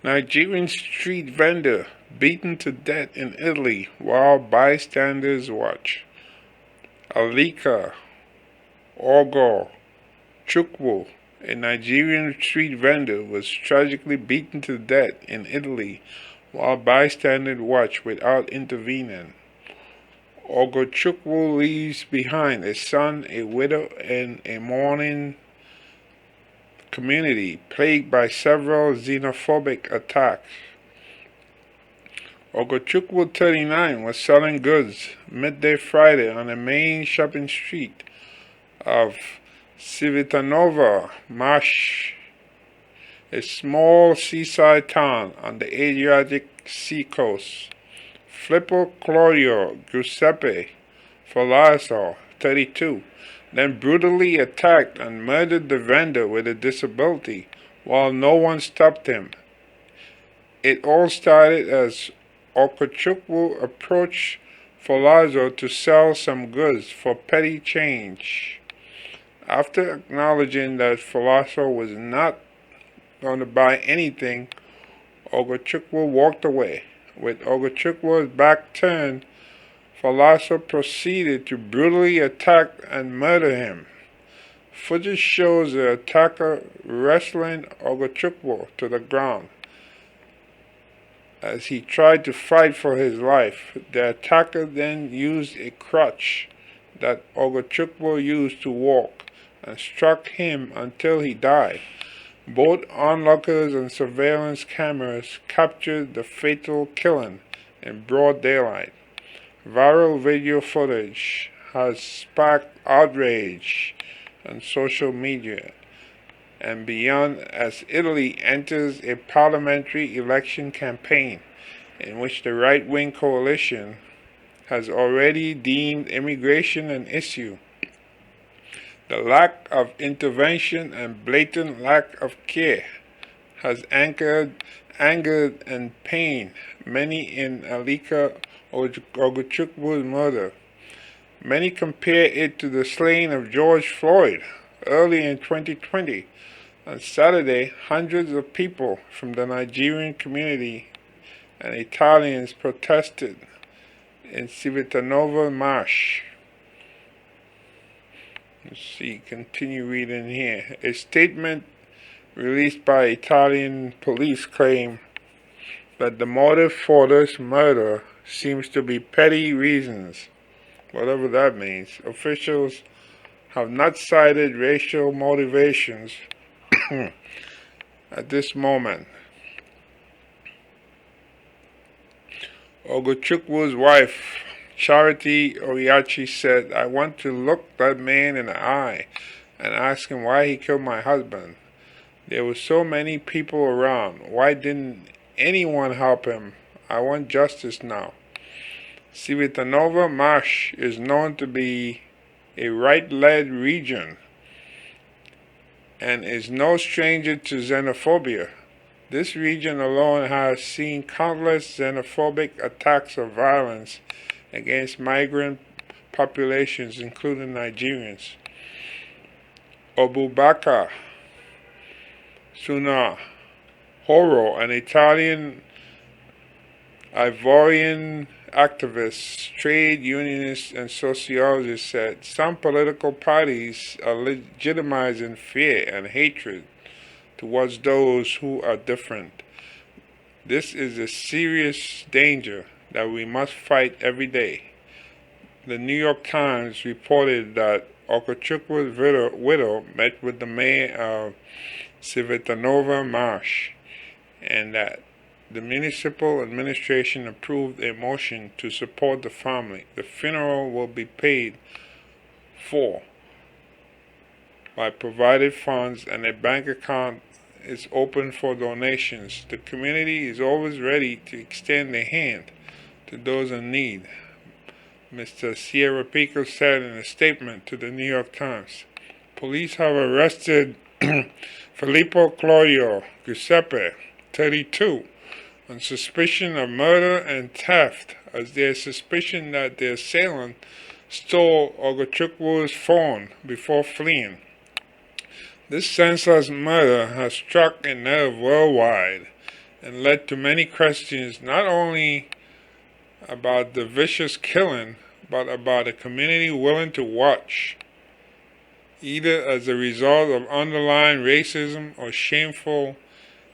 Nigerian street vendor beaten to death in Italy while bystanders watch. Alika Ogorchukwu, a Nigerian street vendor, was tragically beaten to death in Italy while bystanders watched without intervening. Ogorchukwu leaves behind a son, a widow, and a mourning community plagued by several xenophobic attacks. Ogorchukwu 39 was selling goods midday Friday on the main shopping street of Civitanova Marche, a small seaside town on the Adriatic Sea coast. Filippo Claudio Giuseppe Ferlazzo, 32, then brutally attacked and murdered the vendor with a disability while no one stopped him. It all started as Ogorchukwu approached Ferlazzo to sell some goods for petty change. After acknowledging that Ferlazzo was not going to buy anything, Ogorchukwu walked away. With Ogorchukwu's back turned, Ferlazzo proceeded to brutally attack and murder him. Footage shows the attacker wrestling Ogorchukwu to the ground. As he tried to fight for his life, the attacker then used a crutch that Ogorchukwu used to walk and struck him until he died. Both onlookers and surveillance cameras captured the fatal killing in broad daylight. Viral video footage has sparked outrage on social media and beyond as Italy enters a parliamentary election campaign in which the right-wing coalition has already deemed immigration an issue. The lack of intervention and blatant lack of care has angered and pained many in Alika Ogorchukwu's murder. Many compare it to the slaying of George Floyd early in 2020. On Saturday, hundreds of people from the Nigerian community and Italians protested in Civitanova Marche. Let's see, continue reading here. A statement released by Italian police claimed that the motive for this murder seems to be petty reasons, whatever that means. Officials have not cited racial motivations at this moment. Ogorchukwu's wife, Charity Oriachi, said, "I want to look that man in the eye and ask him why he killed my husband. There were so many people around. Why didn't anyone help him? I want justice now." Civitanova Marche is known to be a right-led region and is no stranger to xenophobia. This region alone has seen countless xenophobic attacks of violence against migrant populations, including Nigerians. Abubakar Suna Horo, an Italian Ivorian activist, trade unionist, and sociologist, said some political parties are legitimizing fear and hatred towards those who are different. This is a serious danger that we must fight every day. The New York Times reported that Ogorchukwu's widow met with the mayor of Civitanova Marche and that the municipal administration approved a motion to support the family. The funeral will be paid for by provided funds and a bank account is open for donations. The community is always ready to extend a hand to those in need, Mr. Sierra Pico said in a statement to the New York Times. Police have arrested Filippo Claudio Giuseppe, 32, on suspicion of murder and theft, as there is suspicion that the assailant stole Ogorchukwu's phone before fleeing. This senseless murder has struck a nerve worldwide, and led to many questions, not only about the vicious killing, but about a community willing to watch, either as a result of underlying racism or shameful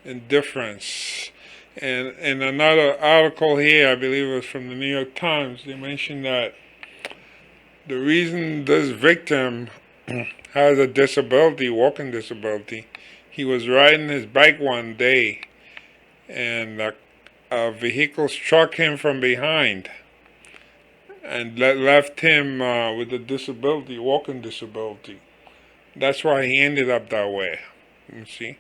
indifference. And in another article here, I believe it was from the New York Times, they mentioned that the reason this victim has a disability, walking disability, he was riding his bike one day and a vehicle struck him from behind and left him with a disability, walking disability. That's why he ended up that way, you see.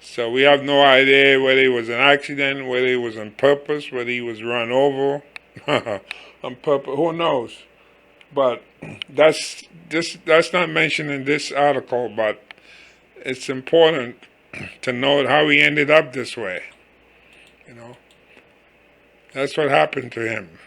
So we have no idea whether it was an accident, whether it was on purpose, whether he was run over on purpose. Who knows? But that's not mentioned in this article. But it's important to note how he ended up this way. You know, that's what happened to him.